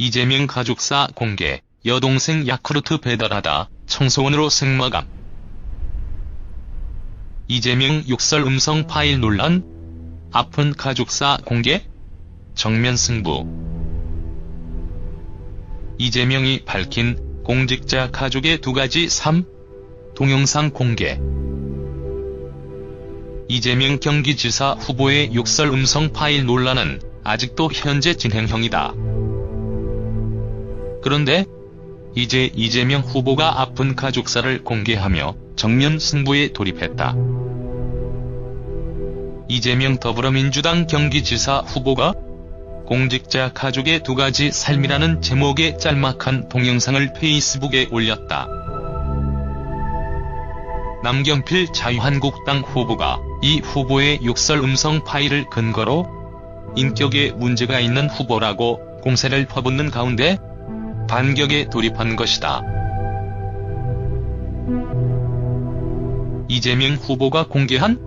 이재명 가족사 공개, 여동생 야쿠르트 배달하다 청소원으로 생마감. 이재명 욕설 음성 파일 논란? 아픈 가족사 공개? 정면 승부. 이재명이 밝힌 공직자 가족의 2가지 삶? 동영상 공개. 이재명 경기지사 후보의 욕설 음성 파일 논란은 아직도 현재 진행형이다. 그런데 이제 이재명 후보가 아픈 가족사를 공개하며 정면 승부에 돌입했다. 이재명 더불어민주당 경기지사 후보가 공직자 가족의 2가지 삶이라는 제목의 짤막한 동영상을 페이스북에 올렸다. 남경필 자유한국당 후보가 이 후보의 욕설 음성 파일을 근거로 인격에 문제가 있는 후보라고 공세를 퍼붓는 가운데 반격에 돌입한 것이다. 이재명 후보가 공개한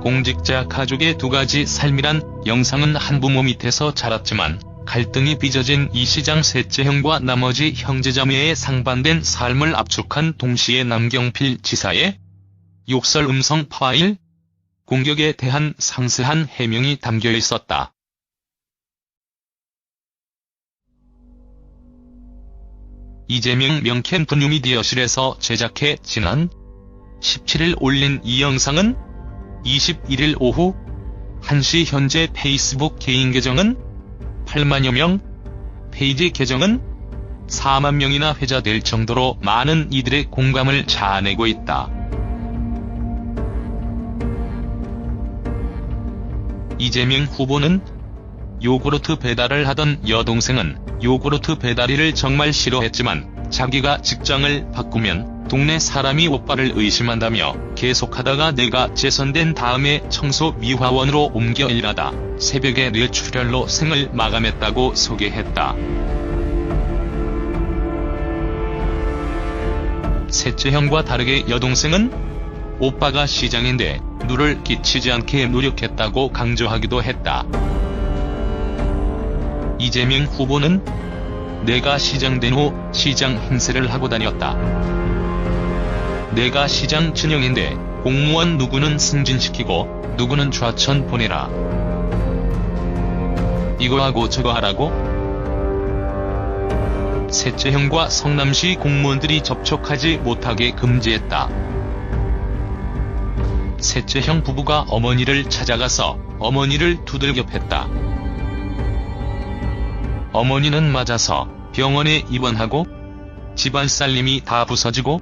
공직자 가족의 2가지 삶이란 영상은 한부모 밑에서 자랐지만 갈등이 빚어진 이 시장 셋째 형과 나머지 형제자매의 상반된 삶을 압축한 동시에 남경필 지사의 욕설 음성 파일 공격에 대한 상세한 해명이 담겨 있었다. 이재명 명캠프 뉴미디어실에서 제작해 지난 17일 올린 이 영상은 21일 오후 1시 현재 페이스북 개인 계정은 8만여 명, 페이지 계정은 4만 명이나 회자될 정도로 많은 이들의 공감을 자아내고 있다. 이재명 후보는 요구르트 배달을 하던 여동생은 요구르트 배달일을 정말 싫어했지만 자기가 직장을 바꾸면 동네 사람이 오빠를 의심한다며 계속하다가 내가 재선된 다음에 청소 미화원으로 옮겨 일하다 새벽에 뇌출혈로 생을 마감했다고 소개했다. 셋째 형과 다르게 여동생은 오빠가 시장인데 누를 끼치지 않게 노력했다고 강조하기도 했다. 이재명 후보는 내가 시장된 후 시장 행세를 하고 다녔다. 내가 시장 진영인데 공무원 누구는 승진시키고 누구는 좌천 보내라. 이거 하고 저거 하라고? 셋째 형과 성남시 공무원들이 접촉하지 못하게 금지했다. 셋째 형 부부가 어머니를 찾아가서 어머니를 두들겨 팼다. 어머니는 맞아서 병원에 입원하고 집안 살림이 다 부서지고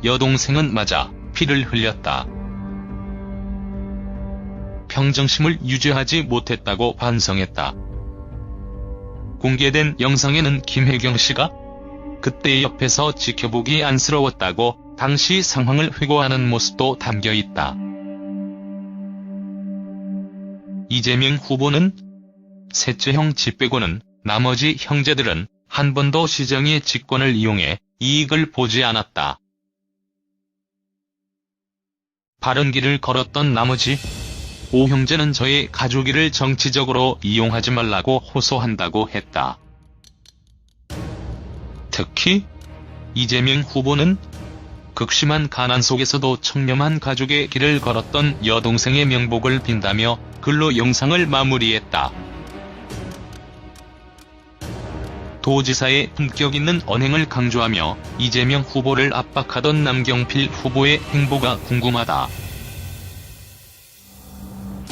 여동생은 맞아 피를 흘렸다. 평정심을 유지하지 못했다고 반성했다. 공개된 영상에는 김혜경 씨가 그때 옆에서 지켜보기 안쓰러웠다고 당시 상황을 회고하는 모습도 담겨 있다. 이재명 후보는 셋째 형 집 빼고는 나머지 형제들은 한 번도 시장의 직권을 이용해 이익을 보지 않았다. 바른 길을 걸었던 나머지 5형제는 저의 가족일을 정치적으로 이용하지 말라고 호소한다고 했다. 특히 이재명 후보는 극심한 가난 속에서도 청렴한 가족의 길을 걸었던 여동생의 명복을 빈다며 글로 영상을 마무리했다. 도지사의 품격 있는 언행을 강조하며 이재명 후보를 압박하던 남경필 후보의 행보가 궁금하다.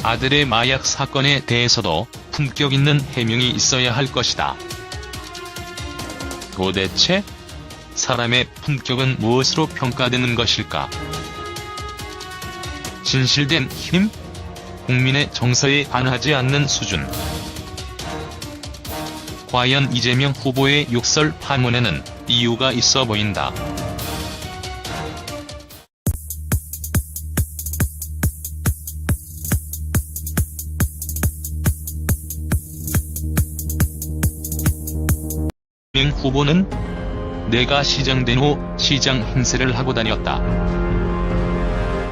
아들의 마약 사건에 대해서도 품격 있는 해명이 있어야 할 것이다. 도대체 사람의 품격은 무엇으로 평가되는 것일까? 진실된 힘? 국민의 정서에 반하지 않는 수준. 과연 이재명 후보의 욕설 파문에는 이유가 있어 보인다. 이재명 후보는 내가 시장된 후 시장 행세를 하고 다녔다.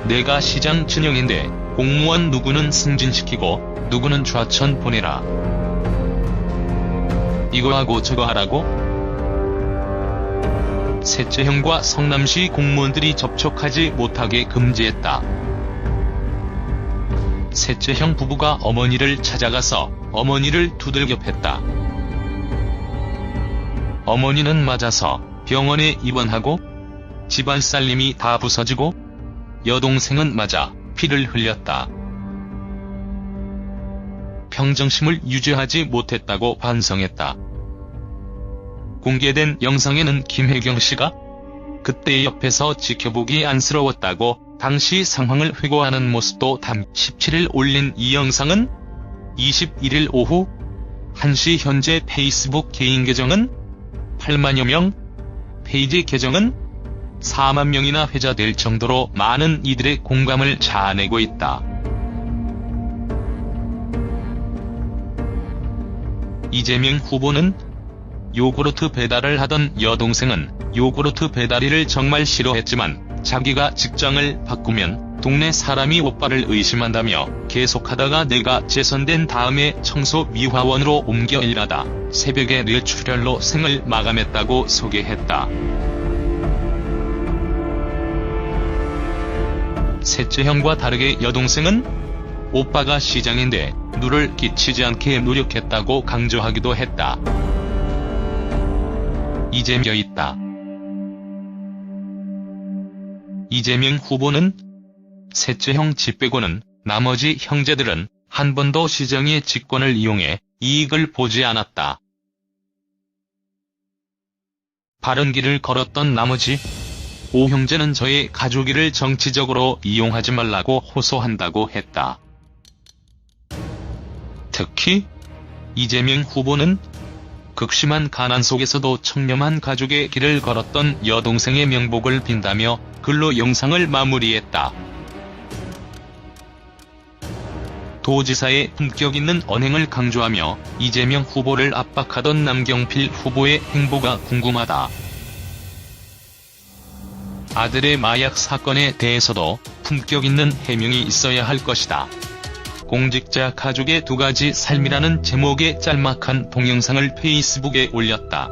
내가 시장 진영인데 공무원 누구는 승진시키고 누구는 좌천 보내라. 이거하고 저거하라고? 셋째형과 성남시 공무원들이 접촉하지 못하게 금지했다. 셋째형 부부가 어머니를 찾아가서 어머니를 두들겨 팼다. 어머니는 맞아서 병원에 입원하고 집안 살림이 다 부서지고 여동생은 맞아 피를 흘렸다. 평정심을 유지하지 못했다고 반성했다. 공개된 영상에는 김혜경 씨가 그때 옆에서 지켜보기 안쓰러웠다고 당시 상황을 회고하는 모습도 17일 올린 이 영상은 21일 오후 1시 현재 페이스북 개인 계정은 8만여 명, 페이지 계정은 4만 명이나 회자될 정도로 많은 이들의 공감을 자아내고 있다. 이재명 후보는 요구르트 배달을 하던 여동생은 요구르트 배달일을 정말 싫어했지만 자기가 직장을 바꾸면 동네 사람이 오빠를 의심한다며 계속하다가 내가 재선된 다음에 청소미화원으로 옮겨 일하다 새벽에 뇌출혈로 생을 마감했다고 소개했다. 셋째형과 다르게 여동생은 오빠가 시장인데 누를 끼치지 않게 노력했다고 강조하기도 했다. 이재명 있다. 이재명 후보는 셋째형 집 빼고는 나머지 형제들은 한 번도 시장의 직권을 이용해 이익을 보지 않았다. 바른 길을 걸었던 나머지 5형제는 저의 가족일을 정치적으로 이용하지 말라고 호소한다고 했다. 특히 이재명 후보는 극심한 가난 속에서도 청렴한 가족의 길을 걸었던 여동생의 명복을 빈다며 글로 영상을 마무리했다. 도지사의 품격 있는 언행을 강조하며 이재명 후보를 압박하던 남경필 후보의 행보가 궁금하다. 아들의 마약 사건에 대해서도 품격 있는 해명이 있어야 할 것이다. 공직자 가족의 두 가지 삶이라는 제목의 짤막한 동영상을 페이스북에 올렸다.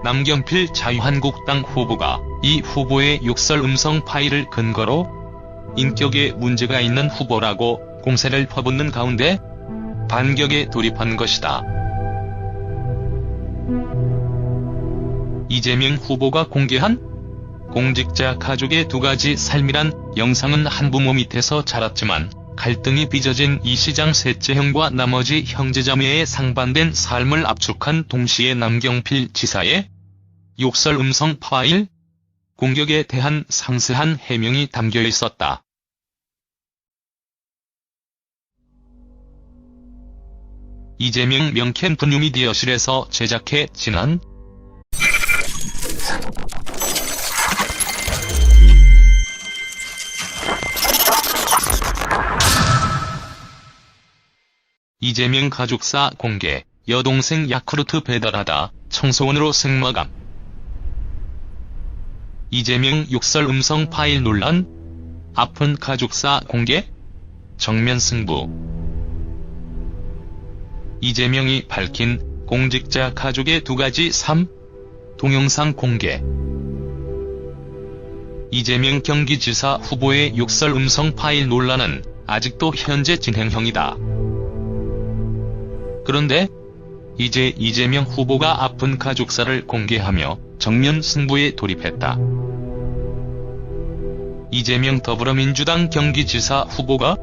남경필 자유한국당 후보가 이 후보의 욕설 음성 파일을 근거로 인격에 문제가 있는 후보라고 공세를 퍼붓는 가운데 반격에 돌입한 것이다. 이재명 후보가 공개한 공직자 가족의 두 가지 삶이란 영상은 한부모 밑에서 자랐지만 갈등이 빚어진 이 시장 셋째형과 나머지 형제자매의 상반된 삶을 압축한 동시에 남경필 지사의 욕설 음성 파일, 공격에 대한 상세한 해명이 담겨 있었다. 이재명 명캠프 뉴미디어실에서 제작해 지난 이재명 가족사 공개, 여동생 야쿠르트 배달하다 청소원으로 생마감. 이재명 욕설 음성 파일 논란, 아픈 가족사 공개, 정면 승부. 이재명이 밝힌 공직자 가족의 두 가지 삶, 동영상 공개. 이재명 경기지사 후보의 욕설 음성 파일 논란은 아직도 현재 진행형이다. 그런데 이제 이재명 후보가 아픈 가족사를 공개하며 정면 승부에 돌입했다. 이재명 더불어민주당 경기지사 후보가